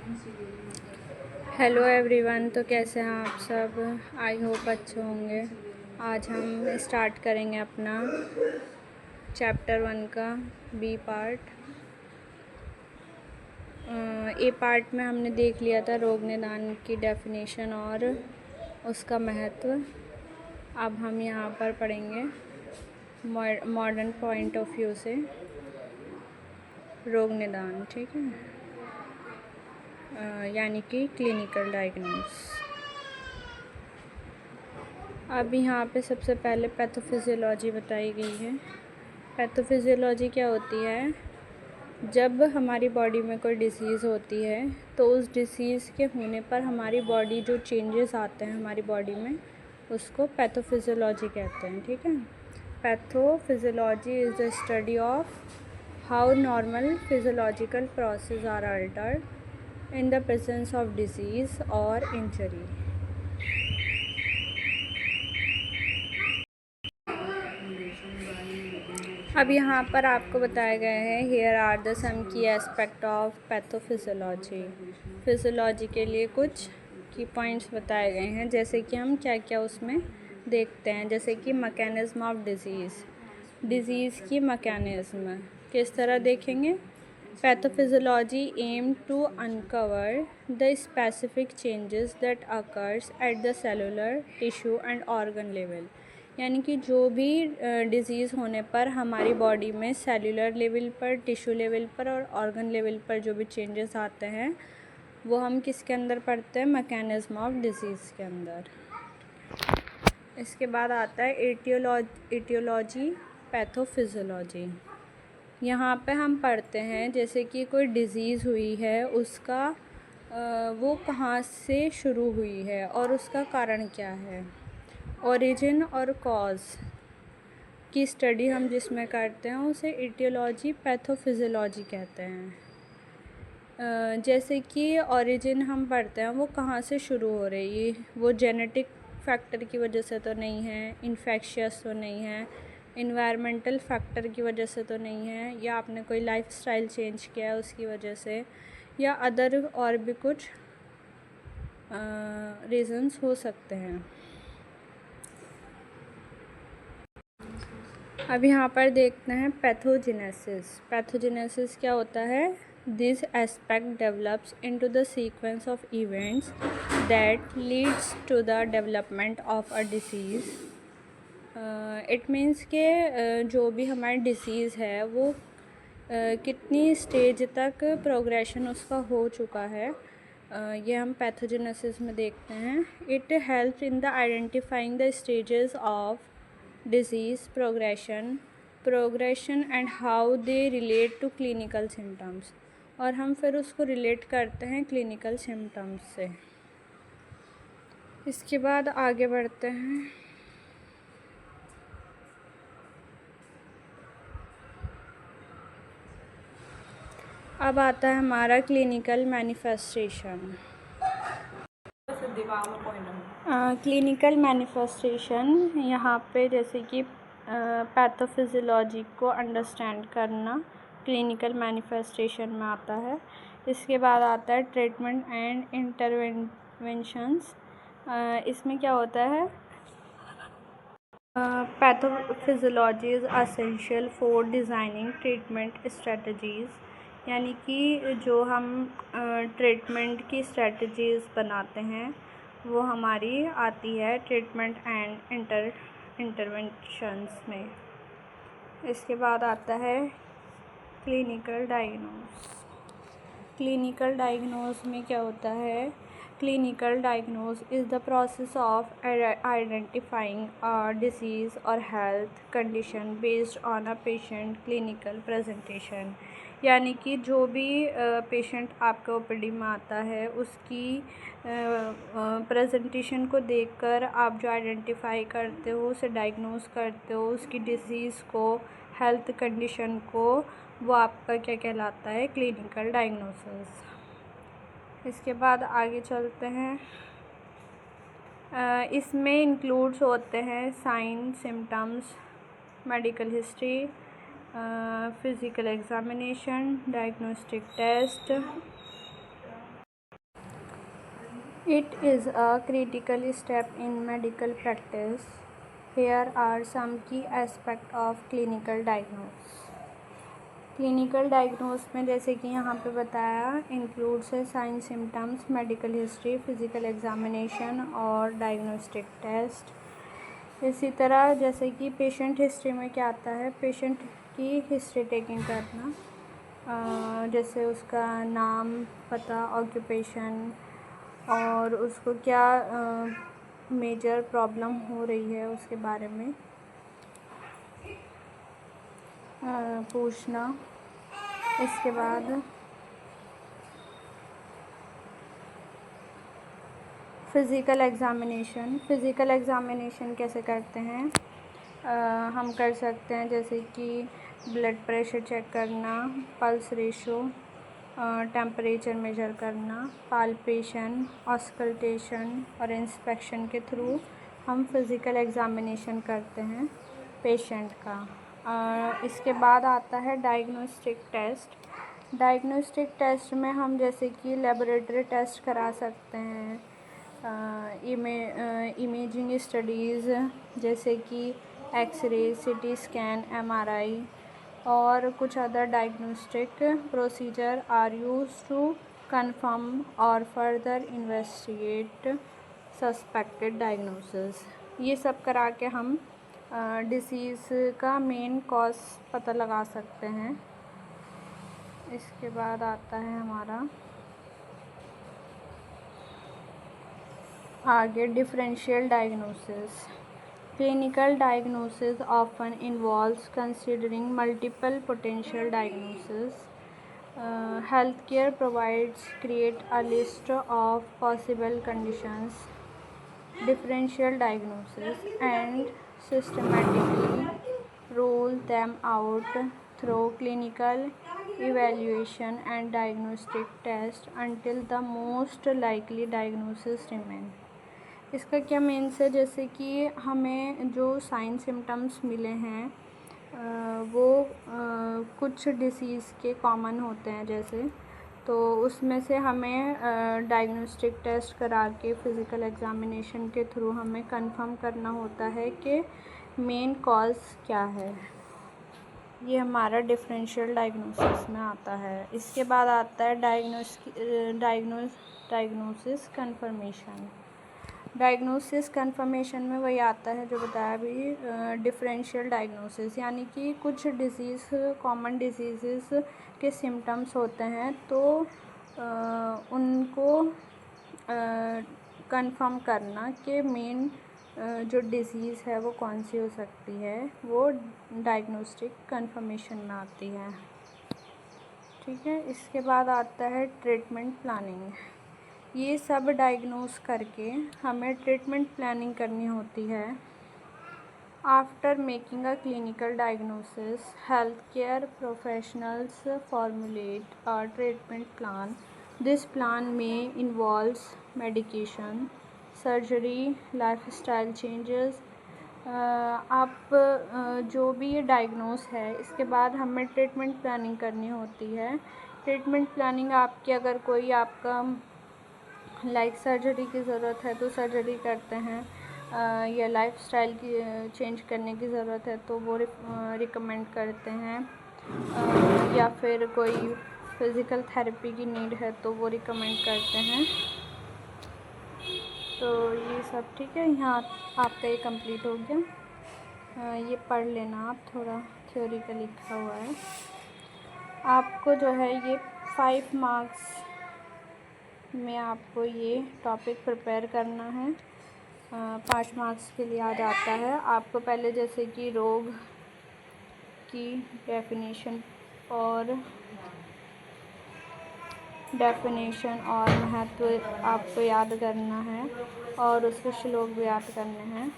Hello everyone. तो कैसे हैं आप सब? आई होप अच्छे होंगे। आज हम स्टार्ट करेंगे अपना चैप्टर 1 का बी पार्ट। ए पार्ट में हमने देख लिया था रोग निदान की डेफिनेशन और उसका महत्व। अब हम यहाँ पर पढ़ेंगे मॉडर्न पॉइंट ऑफ व्यू से रोग निदान, ठीक है, यानी कि क्लिनिकल डायग्नोस। अब यहाँ पे सबसे पहले पैथोफिजियोलॉजी बताई गई है। पैथोफिजियोलॉजी क्या होती है? जब हमारी बॉडी में कोई डिसीज़ होती है तो उस डिसीज़ के होने पर हमारी बॉडी जो चेंजेस आते हैं हमारी बॉडी में, उसको पैथोफिजियोलॉजी कहते हैं, ठीक है। Pathophysiology is the study of how normal physiological process are altered in the presence of disease और इंजरी। अब यहाँ पर आपको बताया गया है हियर आर द सम की एस्पेक्ट ऑफ पैथोफिजियोलॉजी। फिजियोलॉजी के लिए कुछ की पॉइंट्स बताए गए हैं, जैसे कि हम क्या क्या उसमें देखते हैं। जैसे कि मैकेनिज़्म ऑफ डिज़ीज़ की मैकेनिज़्म किस तरह देखेंगे। Pathophysiology aim to uncover the specific changes that occurs at the cellular tissue and organ level, यानी कि जो भी डिज़ीज़ होने पर हमारी बॉडी में सेलुलर लेवल पर, टिश्यू लेवल पर और ऑर्गन लेवल पर जो भी चेंजेस आते हैं वो हम किसके अंदर पढ़ते हैं? मैकेनिज़्म ऑफ डिज़ीज़ के अंदर। इसके बाद आता है एटियोलॉजी पैथोफिजियोलॉजी। यहाँ पे हम पढ़ते हैं जैसे कि कोई डिज़ीज़ हुई है, उसका वो कहाँ से शुरू हुई है और उसका कारण क्या है। ओरिजिन और कॉज की स्टडी हम जिसमें करते हैं उसे एटियोलॉजी पैथोफिजियोलॉजी कहते हैं। जैसे कि ओरिजिन हम पढ़ते हैं वो कहाँ से शुरू हो रही है, वो जेनेटिक फैक्टर की वजह से तो नहीं है, इन्फेक्शियस तो नहीं है, इन्वायरमेंटल फैक्टर की वजह से तो नहीं है, या आपने कोई लाइफस्टाइल चेंज किया है उसकी वजह से, या अदर और भी कुछ रीज़न्स हो सकते हैं। अब यहाँ पर देखते हैं पैथोजेनेसिस। पैथोजेनेसिस क्या होता है? This aspect develops into the sequence of events that leads to the development of a disease. It means के जो भी हमारी डिसीज़ है वो कितनी स्टेज तक प्रोग्रेशन उसका हो चुका है, ये हम पैथोजेनेसिस में देखते हैं। It helps in the identifying the stages of disease progression and how they relate to clinical symptoms, और हम फिर उसको रिलेट करते हैं क्लिनिकल सिम्टम्स से। इसके बाद आगे बढ़ते हैं। अब आता है हमारा क्लिनिकल मैनिफेस्टेशन। क्लिनिकल मैनिफेस्टेशन यहाँ पे जैसे कि पैथोफिजियोलॉजी को अंडरस्टैंड करना क्लिनिकल मैनिफेस्टेशन में आता है। इसके बाद आता है ट्रीटमेंट एंड इंटरवेंशंस। इसमें क्या होता है? Pathophysiology is essential for designing treatment strategies, यानी कि जो हम ट्रीटमेंट की स्ट्रेटजीज़ बनाते हैं वो हमारी आती है ट्रीटमेंट एंड इंटरवेंशंस में। इसके बाद आता है क्लिनिकल डायग्नोस। क्लिनिकल डायग्नोस में क्या होता है? Clinical diagnosis is the process of identifying a disease और health condition based on a patient clinical presentation, यानी कि जो भी पेशेंट आपका ओपीडी में आता है उसकी प्रेजेंटेशन को देखकर आप जो आइडेंटिफाई करते हो, उसे डायग्नोस करते हो, उसकी डिसीज़ को, हेल्थ कंडीशन को, वो आपका क्या कहलाता है? Clinical diagnosis. इसके बाद आगे चलते हैं। इसमें इंक्लूड्स होते हैं sign, symptoms, medical history, physical examination, diagnostic test, It is a critical step in medical practice. Here are some key aspects of clinical diagnosis. Clinical diagnose में जैसे कि यहाँ पे बताया इंक्लूड्स है sign symptoms, medical history, physical examination और diagnostic test. इसी तरह जैसे कि पेशेंट हिस्ट्री में क्या आता है, पेशेंट की हिस्ट्री टेकिंग करना, जैसे उसका नाम, पता, ऑक्यूपेशन और उसको क्या मेजर प्रॉब्लम हो रही है उसके बारे में पूछना। इसके बाद फ़िज़िकल एग्ज़ामिनेशन कैसे करते हैं, हम कर सकते हैं जैसे कि ब्लड प्रेशर चेक करना, पल्स रेशो, टेम्परेचर मेजर करना, पाल्पेशन, ऑस्कल्टेशन और इंस्पेक्शन के थ्रू हम फ़िज़िकल एग्ज़ामिनेशन करते हैं पेशेंट का। इसके बाद आता है डायग्नोस्टिक टेस्ट में हम जैसे कि लेबोरेटरी टेस्ट करा सकते हैं, इमेजिंग स्टडीज़ जैसे कि एक्सरे, सीटी स्कैन, एमआरआई और कुछ other diagnostic procedure are used to confirm और फर्दर इन्वेस्टिगेट सस्पेक्टेड डायग्नोसिस। ये सब करा के हम डिसीज़ का मेन कॉज पता लगा सकते हैं। इसके बाद आता है हमारा आगे differential diagnosis. Clinical diagnosis often involves considering multiple potential diagnosis. Healthcare provides create a list of possible conditions, differential diagnosis, and systematically rule them out through clinical evaluation and diagnostic tests until the most likely diagnosis remain. इसका क्या means है, जैसे कि हमें जो sign symptoms मिले हैं वो कुछ डिसीज़ के कॉमन होते हैं जैसे, तो उसमें से हमें डायग्नोस्टिक टेस्ट करा के फ़िज़िकल एग्ज़ामिनेशन के थ्रू हमें कंफर्म करना होता है कि मेन कॉज क्या है। ये हमारा डिफरेंशियल डायग्नोसिस में आता है। इसके बाद आता है डायग्नोसिस कन्फर्मेशन में वही आता है जो बताया अभी, डिफरेंशियल डायग्नोसिस, यानी कि कुछ डिजीज़, कॉमन डिजीज़ के सिम्टम्स होते हैं तो उनको कंफर्म करना कि मेन जो डिज़ीज़ है वो कौन सी हो सकती है, वो डायग्नोस्टिक कन्फर्मेशन में आती है। ठीक है। इसके बाद आता है ट्रीटमेंट प्लानिंग। ये सब डायग्नोस करके हमें ट्रीटमेंट प्लानिंग करनी होती है। After making a clinical diagnosis, health care professionals formulate a treatment plan. This plan में involves medication, surgery, lifestyle changes. आप जो भी ये डायग्नोस है इसके बाद हमें ट्रीटमेंट प्लानिंग करनी होती है। ट्रीटमेंट प्लानिंग आपकी, अगर कोई आपका लाइक सर्जरी की ज़रूरत है तो सर्जरी करते हैं, या लाइफस्टाइल की चेंज करने की ज़रूरत है तो वो रिकमेंड करते हैं, या फिर कोई फिज़िकल थेरेपी की नीड है तो वो रिकमेंड करते हैं। तो ये सब ठीक है। यहाँ आपका ये कंप्लीट हो गया। ये पढ़ लेना आप, थोड़ा थ्योरी का लिखा हुआ है। आपको जो है ये 5 मार्क्स में आपको ये टॉपिक प्रिपेयर करना है। 5 मार्क्स के लिए आ जाता है। आपको पहले जैसे कि रोग की डेफिनेशन और महत्व आपको याद करना है और उसके श्लोक भी याद करने हैं।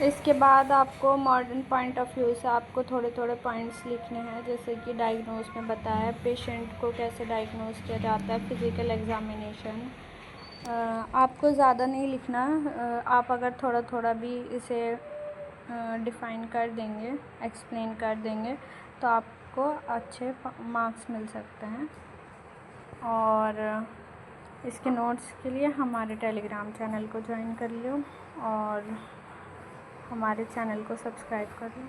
इसके बाद आपको मॉडर्न पॉइंट ऑफ व्यू से आपको थोड़े थोड़े पॉइंट्स लिखने हैं, जैसे कि डायग्नोस में बताया पेशेंट को कैसे डायग्नोस किया जाता है, फ़िज़िकल एग्ज़ामिनेशन। आपको ज़्यादा नहीं लिखना, आप अगर थोड़ा थोड़ा भी इसे डिफ़ाइन कर देंगे, एक्सप्लेन कर देंगे तो आपको अच्छे मार्क्स मिल सकते हैं। और इसके नोट्स के लिए हमारे टेलीग्राम चैनल को ज्वाइन कर लो और हमारे चैनल को सब्सक्राइब कर लो।